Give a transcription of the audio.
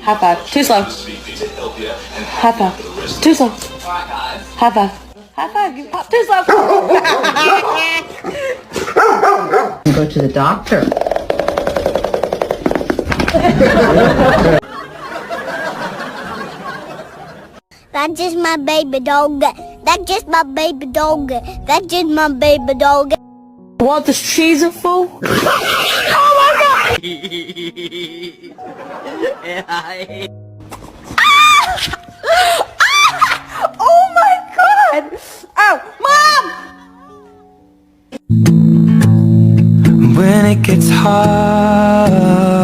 High five. Too slow. High five. Too slow. High five. High five. You pop too slow. Go to the doctor. That's just my baby dog. That's just my baby dog. That's just my baby dog. What does cheese are for? Oh my god! Oh my god! Oh, Mom! When it gets hard